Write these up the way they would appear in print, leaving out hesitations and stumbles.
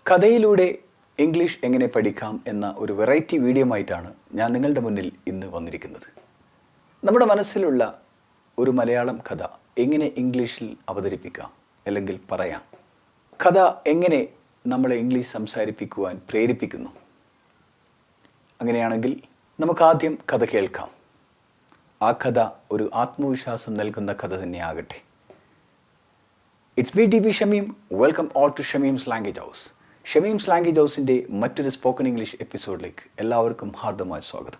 കഥയിലൂടെ ഇംഗ്ലീഷ് എങ്ങനെ പഠിക്കാം എന്ന ഒരു വെറൈറ്റി വീഡിയോ ആയിട്ടാണ് ഞാൻ നിങ്ങളുടെ മുന്നിൽ ഇന്ന് വന്നിരിക്കുന്നത്. നമ്മുടെ മനസ്സിലുള്ള ഒരു മലയാളം കഥ എങ്ങനെ ഇംഗ്ലീഷിൽ അവതരിപ്പിക്കാം അല്ലെങ്കിൽ പറയാം, കഥ എങ്ങനെ നമ്മളെ ഇംഗ്ലീഷ് സംസാരിപ്പിക്കുവാൻ പ്രേരിപ്പിക്കുന്നു. അങ്ങനെയാണെങ്കിൽ നമുക്കാദ്യം കഥ കേൾക്കാം. ആ കഥ ഒരു ആത്മവിശ്വാസം നൽകുന്ന കഥ തന്നെയാകട്ടെ. It's me DP Shameem. Welcome all to Shameem's language house. Shameem's language ഹൗസിൻ്റെ മറ്റൊരു സ്പോക്കൺ ഇംഗ്ലീഷ് എപ്പിസോഡിലേക്ക് എല്ലാവർക്കും ഹാർദമായ സ്വാഗതം.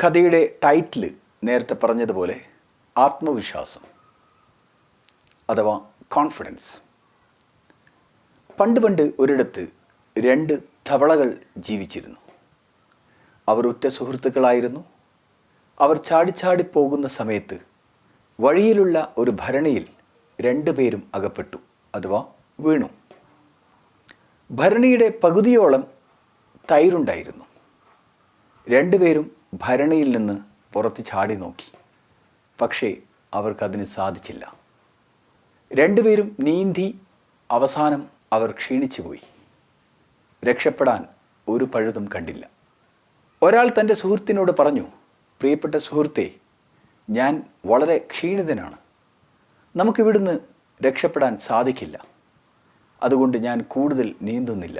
കഥയുടെ ടൈറ്റിൽ നേരത്തെ പറഞ്ഞതുപോലെ ആത്മവിശ്വാസം അഥവാ കോൺഫിഡൻസ്. പണ്ട് ഒരിടത്ത് രണ്ട് തവളകൾ ജീവിച്ചിരുന്നു. അവർ ഉറ്റ സുഹൃത്തുക്കളായിരുന്നു. അവർ ചാടി പോകുന്ന സമയത്ത് വഴിയിലുള്ള ഒരു ഭരണിയിൽ രണ്ടുപേരും അകപ്പെട്ടു അഥവാ വീണു. ഭരണിയുടെ പകുതിയോളം തൈരുണ്ടായിരുന്നു. രണ്ടുപേരും ഭരണിയിൽ നിന്ന് പുറത്ത് ചാടി നോക്കി. പക്ഷേ അവർക്കതിന് സാധിച്ചില്ല. രണ്ടുപേരും നീന്തി അവസാനം അവർ ക്ഷീണിച്ചു പോയി. രക്ഷപ്പെടാൻ ഒരു പഴുതും കണ്ടില്ല. ഒരാൾ തൻ്റെ സുഹൃത്തിനോട് പറഞ്ഞു, പ്രിയപ്പെട്ട സുഹൃത്തേ, ഞാൻ വളരെ ക്ഷീണിതനാണ്. നമുക്കിവിടുന്ന് രക്ഷപ്പെടാൻ സാധിക്കില്ല. അതുകൊണ്ട് ഞാൻ കൂടുതൽ നീന്തുന്നില്ല.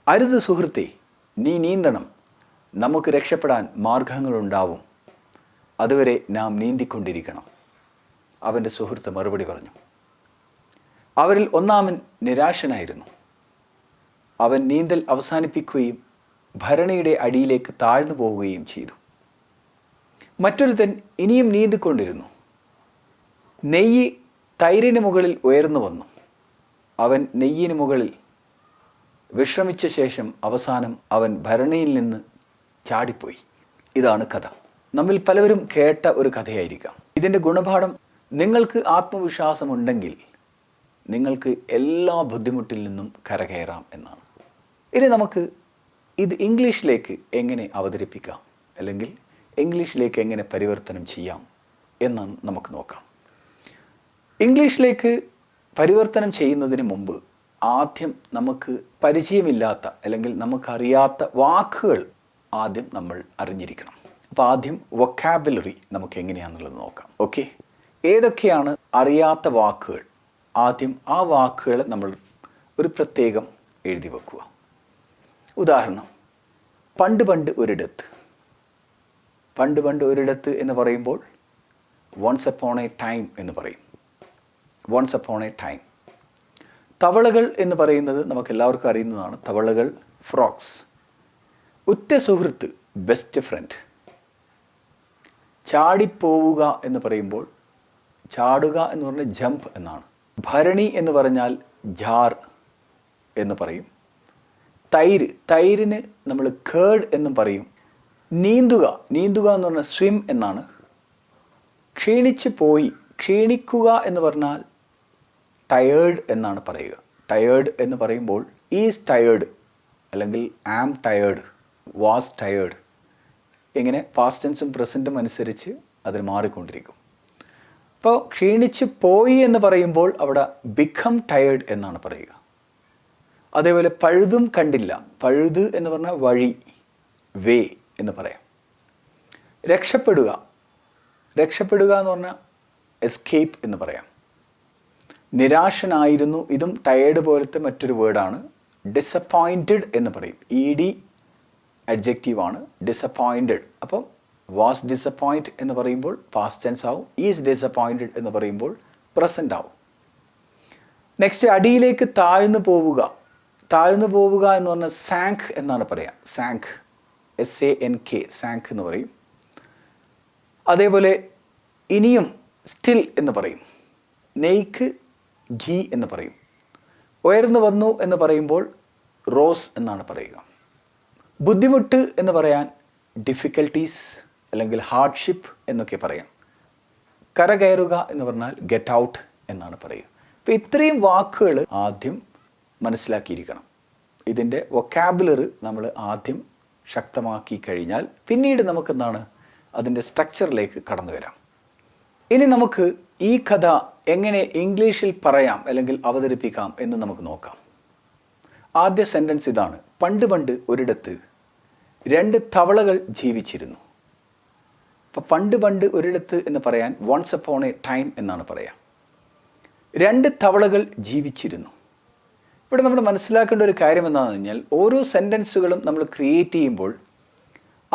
അരുത് സുഹൃത്തേ, നീ നീന്തണം. നമുക്ക് രക്ഷപ്പെടാൻ മാർഗങ്ങളുണ്ടാവും. അതുവരെ നാം നീന്തിക്കൊണ്ടിരിക്കണം. അവൻ്റെ സുഹൃത്ത് മറുപടി പറഞ്ഞു. അവരിൽ ഒന്നാമൻ നിരാശനായിരുന്നു. അവൻ നീന്തൽ അവസാനിപ്പിക്കുകയും ഭരണിയുടെ അടിയിലേക്ക് താഴ്ന്നു പോവുകയും ചെയ്തു. മറ്റൊരുത്തൻ ഇനിയും നീന്തിക്കൊണ്ടിരുന്നു. നെയ്യ് തൈരിന് മുകളിൽ ഉയർന്നു വന്നു. അവൻ നെയ്യിന് മുകളിൽ വിശ്രമിച്ച ശേഷം അവസാനം അവൻ ഭരണിയിൽ നിന്ന് ചാടിപ്പോയി. ഇതാണ് കഥ. നമ്മിൽ പലവരും കേട്ട ഒരു കഥയായിരിക്കാം. ഇതിൻ്റെ ഗുണപാഠം, നിങ്ങൾക്ക് ആത്മവിശ്വാസമുണ്ടെങ്കിൽ നിങ്ങൾക്ക് എല്ലാ ബുദ്ധിമുട്ടിൽ നിന്നും കരകയറാം എന്നാണ്. ഇനി നമുക്ക് ഇത് ഇംഗ്ലീഷിലേക്ക് എങ്ങനെ അവതരിപ്പിക്കാം അല്ലെങ്കിൽ ഇംഗ്ലീഷിലേക്ക് എങ്ങനെ പരിവർത്തനം ചെയ്യാം എന്നാണ് നമുക്ക് നോക്കാം. ഇംഗ്ലീഷിലേക്ക് പരിവർത്തനം ചെയ്യുന്നതിന് മുമ്പ് ആദ്യം നമുക്ക് പരിചയമില്ലാത്ത അല്ലെങ്കിൽ നമുക്കറിയാത്ത വാക്കുകൾ ആദ്യം നമ്മൾ അറിഞ്ഞിരിക്കണം. അപ്പോൾ ആദ്യം വൊക്കാബുലറി നമുക്ക് എങ്ങനെയാണെന്നുള്ളത് നോക്കാം. ഓക്കെ, ഏതൊക്കെയാണ് അറിയാത്ത വാക്കുകൾ? ആദ്യം ആ വാക്കുകൾ നമ്മൾ ഒരു പ്രത്യേകം എഴുതി വെക്കുക. ഉദാഹരണം, പണ്ട് ഒരിടത്ത്. പണ്ട് ഒരിടത്ത് എന്ന് പറയുമ്പോൾ വൺസ് അപ്പോൺ എ ടൈം എന്ന് പറയും. Once upon a time. തവളകൾ എന്ന് പറയുന്നത് നമുക്ക് എല്ലാവർക്കും അറിയുന്നതാണ്. തവളകൾ ഫ്രോക്സ്. ഉറ്റ സുഹൃത്ത്, ബെസ്റ്റ് ഫ്രണ്ട്. ചാടിപ്പോവുക എന്ന് പറയുമ്പോൾ ചാടുക എന്ന് പറഞ്ഞാൽ ജമ്പ് എന്നാണ്. ഭരണി എന്ന് പറഞ്ഞാൽ ജാർ എന്ന് പറയും. തൈരിന് നമ്മൾ കേർഡ് എന്നും പറയും. നീന്തുക എന്ന് പറഞ്ഞാൽ സ്വിം എന്നാണ്. ക്ഷീണിക്കുക എന്ന് പറഞ്ഞാൽ ടയേർഡ് എന്നാണ് പറയുക. ടയേർഡ് എന്ന് പറയുമ്പോൾ ഈസ് ടയേർഡ് അല്ലെങ്കിൽ ആം ടയേർഡ്, വാസ് ടയേർഡ്, ഇങ്ങനെ പാസ്റ്റ് ടെൻസും പ്രസൻറ്റും അനുസരിച്ച് അതിന് മാറിക്കൊണ്ടിരിക്കും. അപ്പോൾ ക്ഷീണിച്ച് പോയി എന്ന് പറയുമ്പോൾ അവിടെ ബിക്കം ടയേർഡ് എന്നാണ് പറയുക. അതേപോലെ പഴുതും കണ്ടില്ല. പഴുത് എന്ന് പറഞ്ഞാൽ വഴി, വേ എന്ന് പറയാം. രക്ഷപ്പെടുക എന്ന് പറഞ്ഞാൽ എസ്കേപ്പ് എന്ന് പറയാം. നിരാശനായിരുന്നു, ഇതും ടയേർഡ് പോലത്തെ മറ്റൊരു വേർഡാണ്. ഡിസപ്പോയിൻറ്റഡ് എന്ന് പറയും. ED അഡ്ജക്റ്റീവാണ്. ഡിസപ്പോയിൻറ്റഡ്. അപ്പോൾ വാസ് ഡിസപ്പോയിൻറ്റ് എന്ന് പറയുമ്പോൾ പാസ്റ്റ് ടെൻസ് ആവും. ഈസ് ഡിസപ്പോയിൻറ്റഡ് എന്ന് പറയുമ്പോൾ പ്രസൻ്റ് ആവും. നെക്സ്റ്റ്, അടിയിലേക്ക് താഴ്ന്നു പോവുക എന്ന് പറഞ്ഞാൽ സാങ്ക് എന്നാണ് പറയുക. സാങ്ക്, SANK, സാങ്ക് എന്ന് പറയും. അതേപോലെ ഇനിയും സ്റ്റിൽ എന്ന് പറയും. നെയ്ക്ക് ഘീ എന്ന് പറയും. ഉയർന്നു വന്നു എന്ന് പറയുമ്പോൾ റോസ് എന്നാണ് പറയുക. ബുദ്ധിമുട്ട് എന്ന് പറയാൻ ഡിഫിക്കൽട്ടീസ് അല്ലെങ്കിൽ ഹാർഡ്ഷിപ്പ് എന്നൊക്കെ പറയാം. കരകയറുക എന്ന് പറഞ്ഞാൽ ഗെറ്റ് ഔട്ട് എന്നാണ് പറയുക. അപ്പോൾ ഇത്രയും വാക്കുകൾ ആദ്യം മനസ്സിലാക്കിയിരിക്കണം. ഇതിൻ്റെ വൊക്കാബുലറി നമ്മൾ ആദ്യം ശക്തമാക്കി കഴിഞ്ഞാൽ പിന്നീട് നമുക്കെന്താണ് അതിൻ്റെ സ്ട്രക്ചറിലേക്ക് കടന്നു വരാം. ഇനി നമുക്ക് ഈ കഥ എങ്ങനെ ഇംഗ്ലീഷിൽ പറയാം അല്ലെങ്കിൽ അവതരിപ്പിക്കാം എന്ന് നമുക്ക് നോക്കാം. ആദ്യ സെൻറ്റൻസ് ഇതാണ്: പണ്ട് പണ്ട് ഒരിടത്ത് 2 തവളകൾ ജീവിച്ചിരുന്നു. അപ്പോൾ പണ്ട് പണ്ട് ഒരിടത്ത് എന്ന് പറയാൻ വൺസ് അപ്പോൺ എ ടൈം എന്നാണ് പറയാം. 2 തവളകൾ ജീവിച്ചിരുന്നു. ഇവിടെ നമ്മൾ മനസ്സിലാക്കേണ്ട ഒരു കാര്യം എന്താണെന്ന് കഴിഞ്ഞാൽ, ഓരോ സെൻറ്റൻസുകളും നമ്മൾ ക്രിയേറ്റ് ചെയ്യുമ്പോൾ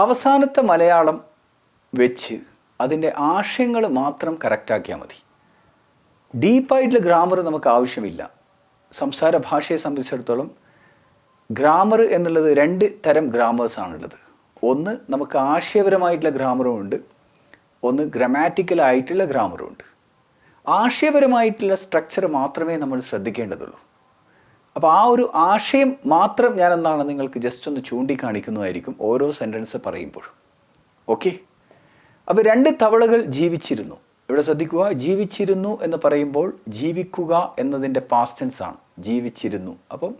അവസാനത്തെ മലയാളം വെച്ച് അതിൻ്റെ ആശയങ്ങൾ മാത്രം കറക്റ്റാക്കിയാൽ മതി. ഡീപ്പായിട്ടുള്ള ഗ്രാമർ നമുക്ക് ആവശ്യമില്ല. സംസാര ഭാഷയെ സംബന്ധിച്ചിടത്തോളം ഗ്രാമർ എന്നുള്ളത് 2 തരം ഗ്രാമേഴ്സാണുള്ളത്. ഒന്ന് നമുക്ക് ആശയപരമായിട്ടുള്ള ഗ്രാമറും ഉണ്ട്, ഒന്ന് ഗ്രമാറ്റിക്കലായിട്ടുള്ള ഗ്രാമറും ഉണ്ട്. ആശയപരമായിട്ടുള്ള സ്ട്രക്ചർ മാത്രമേ നമ്മൾ ശ്രദ്ധിക്കേണ്ടതുള്ളൂ. അപ്പോൾ ആ ഒരു ആശയം മാത്രം ഞാൻ എന്താണ് നിങ്ങൾക്ക് ജസ്റ്റ് ഒന്ന് ചൂണ്ടിക്കാണിക്കുന്നതായിരിക്കും ഓരോ സെൻറ്റൻസ് പറയുമ്പോൾ. ഓക്കെ, അപ്പോൾ 2 തവളകൾ ജീവിച്ചിരുന്നു. ഇവിടെ ശ്രദ്ധിക്കുക, ജീവിച്ചിരുന്നു എന്ന് പറയുമ്പോൾ ജീവിക്കുക എന്നതിൻ്റെ പാസ്റ്റ് ടെൻസ് ആണ്. ജീവിച്ചിരുന്നു, അപ്പം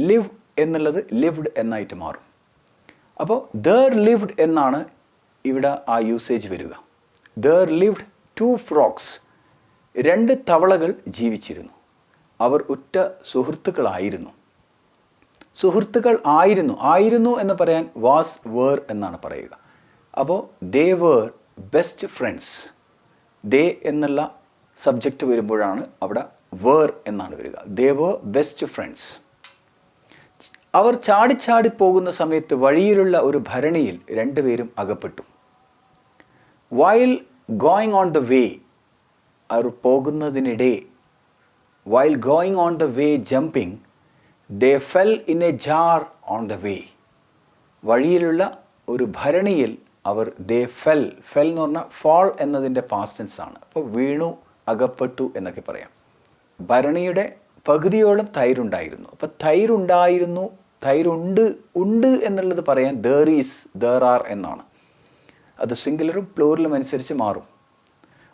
ലിവ് എന്നുള്ളത് ലിവ്ഡ് എന്നായിട്ട് മാറും. അപ്പോൾ ദർ ലിവ്ഡ് എന്നാണ് ഇവിടെ ആ യൂസേജ് വരിക. There lived 2 frogs. 2 തവളകൾ ജീവിച്ചിരുന്നു. അവർ ഉറ്റ സുഹൃത്തുക്കളായിരുന്നു. സുഹൃത്തുക്കൾ ആയിരുന്നു. ആയിരുന്നു എന്ന് പറയാൻ വാസ് വേർ എന്നാണ് പറയുക. അപ്പോൾ they were best friends. They എന്നുള്ള സബ്ജക്റ്റ് വരുമ്പോഴാണ് അവിടെ വേർ എന്നാണ് വരിക. They were best friends. അവർ ചാടിച്ചാടി പോകുന്ന സമയത്ത് വഴിയിലുള്ള ഒരു ഭരണിയിൽ 2 പേരും അകപ്പെട്ടു. While going on the way, അവർ പോകുന്നതിനിടെ, while going on the way jumping, they fell in a jar on the way. വഴിയിലുള്ള ഒരു ഭരണിയിൽ അവർ ദേ ഫെൽ. ഫെൽ എന്ന് പറഞ്ഞാൽ ഫാൾ എന്നതിൻ്റെ പാസ്റ്റ് ടെൻസ് ആണ്. അപ്പോൾ വീണു, അകപ്പെട്ടു എന്നൊക്കെ പറയാം. ഭരണിയുടെ പകുതിയോളം തൈരുണ്ടായിരുന്നു. അപ്പോൾ തൈരുണ്ടായിരുന്നു, തൈരുണ്ട്, ഉണ്ട് എന്നുള്ളത് പറയാൻ ദർ ഈസ്, ദർ ആർ എന്നാണ്. അത് സിംഗുലറും പ്ലൂറലും അനുസരിച്ച് മാറും.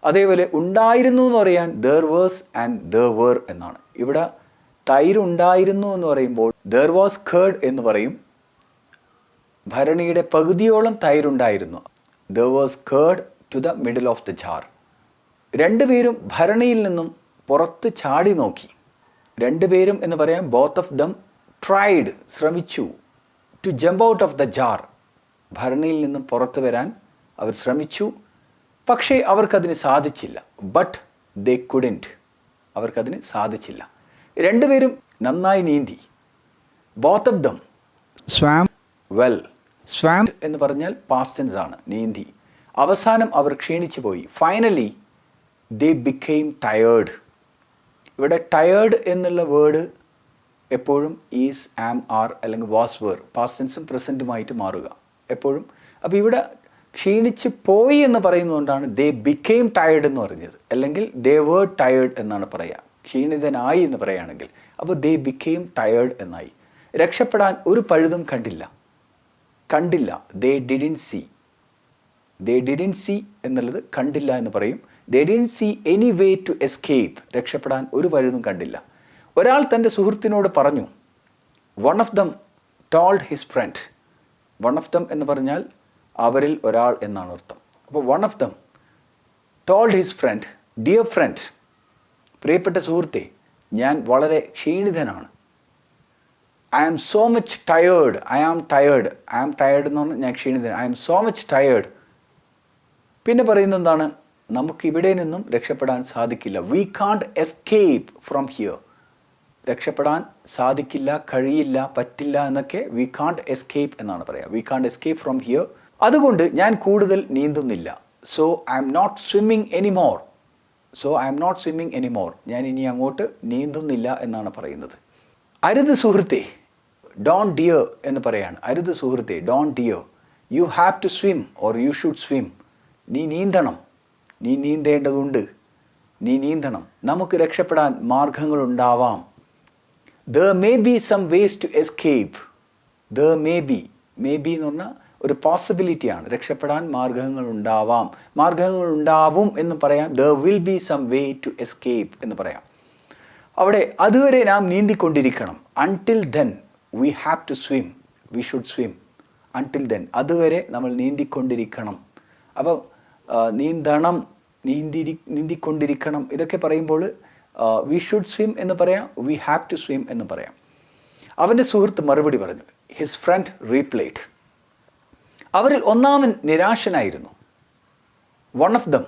അതേപോലെ ഉണ്ടായിരുന്നു എന്ന് പറയാൻ there was and there were എന്നാണ്. ഇവിടെ തൈരുണ്ടായിരുന്നു എന്ന് പറയുമ്പോൾ ദർ വാസ് കേർഡ് എന്ന് പറയും. ഭരണിയുടെ പകുതിയോളം തൈരുണ്ടായിരുന്നു. There was curd to the middle of the jar. 2 പേരും ഭരണിയിൽ നിന്നും പുറത്ത് ചാടി നോക്കി. 2 പേരും എന്ന് പറയാം ബോത്ത് ഓഫ് ദം ട്രൈഡ്, ശ്രമിച്ചു, to jump out of the jar. ഭരണിയിൽ നിന്നും പുറത്ത് വരാൻ അവർ ശ്രമിച്ചു, പക്ഷേ അവർക്കതിന് സാധിച്ചില്ല. ബട്ട് ദേ കുഡൻറ്റ്, അവർക്കതിന് സാധിച്ചില്ല. 2 പേരും നന്നായി നീന്തി. Both of them swam well. Swam എന്ന് പറഞ്ഞാൽ പാസ്റ്റ് ടെൻസ് ആണ്, നീന്തി. അവസാനം അവർ ക്ഷീണിച്ചു പോയി. ഫൈനലി ദേ ബിക്കെയിം ടയേർഡ്. ഇവിടെ ടയേർഡ് എന്നുള്ള വേർഡ് എപ്പോഴും ഈസ്, ആം, ആർ അല്ലെങ്കിൽ വാസ്, വേർ, പാസ്റ്റ് ടെൻസും പ്രസൻറ്റുമായിട്ട് മാറുക എപ്പോഴും. അപ്പോൾ ഇവിടെ ക്ഷീണിച്ച് പോയി എന്ന് പറയുന്നതുകൊണ്ടാണ് ദേ ബിക്കെയിം ടയേർഡ് എന്ന് പറഞ്ഞത്. അല്ലെങ്കിൽ ദേ വേർ ടയേർഡ് എന്നാണ് പറയുക, ക്ഷീണിതനായി എന്ന് പറയുകയാണെങ്കിൽ. അപ്പോൾ ദേ ബിക്കെയിം ടയേർഡ് എന്നായി. രക്ഷപ്പെടാൻ ഒരു പഴുതും കണ്ടില്ല. They didn't see. They didn't see എന്നുള്ളത് കണ്ടില്ല എന്ന് പറയും. They didn't see any way to escape. രക്ഷപ്പെടാൻ ഒരു പഴുതും കണ്ടില്ല. ഒരാൾ തൻ്റെ സുഹൃത്തിനോട് പറഞ്ഞു. One of them told his friend. One of them എന്ന് പറഞ്ഞാൽ അവരിൽ ഒരാൾ എന്നാണ് അർത്ഥം. അപ്പോൾ one of them told his friend, dear friend, പ്രിയപ്പെട്ട സുഹൃത്തെ, ഞാൻ വളരെ ക്ഷീണിതനാണ്. I am so much tired. I am tired എന്ന് പറഞ്ഞാൽ ഞാൻ ക്ഷീണിതൻ. I am so much tired. പിന്നെ പറയുന്നത് എന്താണ്? നമുക്ക് ഇവിടെ നിന്നും രക്ഷപ്പെടാൻ സാധിക്കില്ല. We can't escape from here. രക്ഷപ്പെടാൻ സാധിക്കില്ല, കഴിയില്ല, പറ്റില്ല എന്നൊക്കെ വി കാൺട്ട് എസ്കേപ്പ് എന്നാണ് പറയുക. We can't escape from here. അതുകൊണ്ട് ഞാൻ കൂടുതൽ നീന്തുന്നില്ല. So I am not swimming anymore. ഞാൻ ഇനി അങ്ങോട്ട് നീന്തുന്നില്ല എന്നാണ് പറയുന്നത്. അരുത് സുഹൃത്തെ, ഡോണ്ട് ഡിയർ എന്ന് പറയാണ്. അരുത് സുഹൃത്തെ, don't dear. You have to swim or you should swim. നീ നീന്തണം, നീ നീന്തേണ്ടതുണ്ട്, നീ നീന്തണം. നമുക്ക് രക്ഷപ്പെടാൻ മാർഗങ്ങളുണ്ടാവാം. There may be some ways to escape. There may be എന്ന് പറഞ്ഞാൽ ഒരു പോസിബിലിറ്റിയാണ്. രക്ഷപ്പെടാൻ മാർഗങ്ങളുണ്ടാവാം, മാർഗങ്ങളുണ്ടാവും എന്ന് പറയാം. There will be some way to escape എന്ന് പറയാം. അവിടെ അതുവരെ നാം നീന്തിക്കൊണ്ടിരിക്കണം. Until then we have to swim. We should swim. Until then, അതുവരെ നമ്മൾ നീന്തിക്കൊണ്ടിരിക്കണം. അപ്പോൾ നീന്തണം, നീന്തിക്കൊണ്ടിരിക്കണം ഇതൊക്കെ പറയുമ്പോൾ വി ഷുഡ് സ്വിം എന്ന് പറയാം, വി ഹാവ് ടു സ്വിം എന്ന് പറയാം. അവൻ്റെ സുഹൃത്ത് മറുപടി പറഞ്ഞു. His friend replied. അവരിൽ ഒന്നാമൻ നിരാശനായിരുന്നു. വൺ ഓഫ് ദം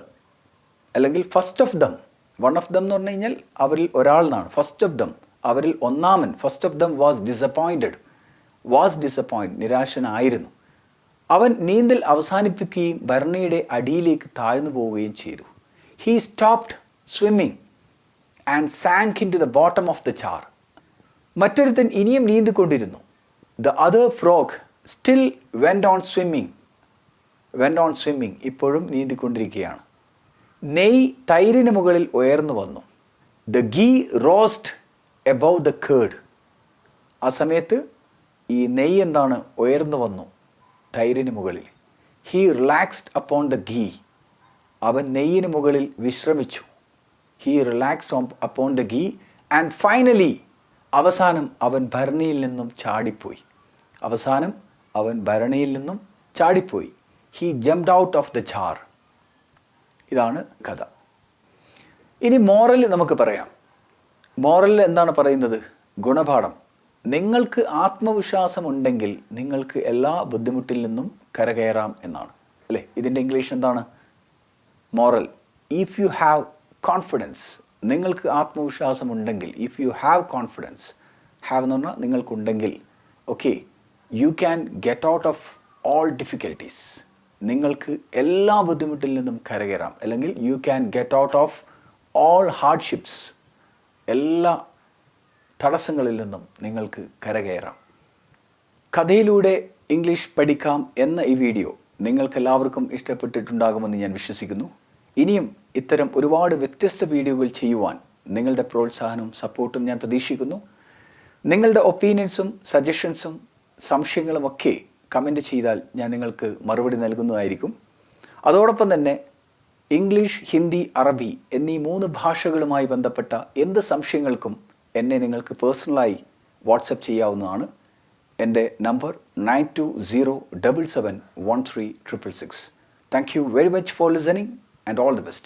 അല്ലെങ്കിൽ first of them. One of them എന്ന് പറഞ്ഞു കഴിഞ്ഞാൽ അവരിൽ ഒരാൾ എന്നാണ്. ഫസ്റ്റ് ഓഫ് ദം, അവരിൽ ഒന്നാമൻ. First of them was disappointed. നിരാശനായിരുന്നു. അവൻ നീന്തൽ അവസാനിപ്പിക്കുകയും ഭരണിയുടെ അടിയിലേക്ക് താഴ്ന്നു പോവുകയും ചെയ്തു. He stopped swimming and sank into the bottom of the jar. മറ്റൊരുത്തൻ ഇനിയും നീന്തിക്കൊണ്ടിരുന്നു. The other frog still went on swimming. ഇപ്പോഴും നീന്തിക്കൊണ്ടിരിക്കുകയാണ്. നെയ് തൈരിന് മുകളിൽ ഉയർന്നു വന്നു. The ghee rose above the curd. ആ സമയത്ത് ഈ നെയ്യ് എന്താണ്? ഉയർന്നു വന്നു തൈരിന് മുകളിൽ. He relaxed upon the ghee. അവൻ നെയ്യിന് മുകളിൽ വിശ്രമിച്ചു. He relaxed upon the ghee and finally, അവസാനം അവൻ ഭരണിയിൽ നിന്നും ചാടിപ്പോയി. He jumped out of the jar. ഇതാണ് കഥ. ഇനി മോറൽ നമുക്ക് പറയാം. മോറലിൽ എന്താണ് പറയുന്നത്? ഗുണപാഠം. നിങ്ങൾക്ക് ആത്മവിശ്വാസമുണ്ടെങ്കിൽ നിങ്ങൾക്ക് എല്ലാ ബുദ്ധിമുട്ടിൽ നിന്നും കരകയറാം എന്നാണ്, അല്ലേ? ഇതിൻ്റെ ഇംഗ്ലീഷ് എന്താണ്? Moral. If you have confidence, നിങ്ങൾക്ക് ആത്മവിശ്വാസമുണ്ടെങ്കിൽ, if you have confidence, have എന്ന് പറഞ്ഞാൽ നിങ്ങൾക്കുണ്ടെങ്കിൽ, okay, you can get out of all difficulties. നിങ്ങൾക്ക് എല്ലാ ബുദ്ധിമുട്ടിൽ നിന്നും കരകയറാം. അല്ലെങ്കിൽ you can get out of all hardships. എല്ലാ തടസ്സങ്ങളിൽ നിന്നും നിങ്ങൾക്ക് കരകയറാം. കഥയിലൂടെ ഇംഗ്ലീഷ് പഠിക്കാം എന്ന ഈ വീഡിയോ നിങ്ങൾക്കെല്ലാവർക്കും ഇഷ്ടപ്പെട്ടിട്ടുണ്ടാകുമെന്ന് ഞാൻ വിശ്വസിക്കുന്നു. ഇനിയും ഇത്തരം ഒരുപാട് വ്യത്യസ്ത വീഡിയോകൾ ചെയ്യുവാൻ നിങ്ങളുടെ പ്രോത്സാഹനവും സപ്പോർട്ടും ഞാൻ പ്രതീക്ഷിക്കുന്നു. നിങ്ങളുടെ ഒപ്പീനിയൻസും സജഷൻസും സംശയങ്ങളുമൊക്കെ കമൻറ്റ് ചെയ്താൽ ഞാൻ നിങ്ങൾക്ക് മറുപടി നൽകുന്നതായിരിക്കും. അതോടൊപ്പം തന്നെ ഇംഗ്ലീഷ്, ഹിന്ദി, അറബി എന്നീ 3 ഭാഷകളുമായി ബന്ധപ്പെട്ട എന്ത് സംശയങ്ങൾക്കും എന്നെ നിങ്ങൾക്ക് പേഴ്സണലായി വാട്സപ്പ് ചെയ്യാവുന്നതാണ്. എൻ്റെ number 9207713666. Thank you very much for listening and all the best.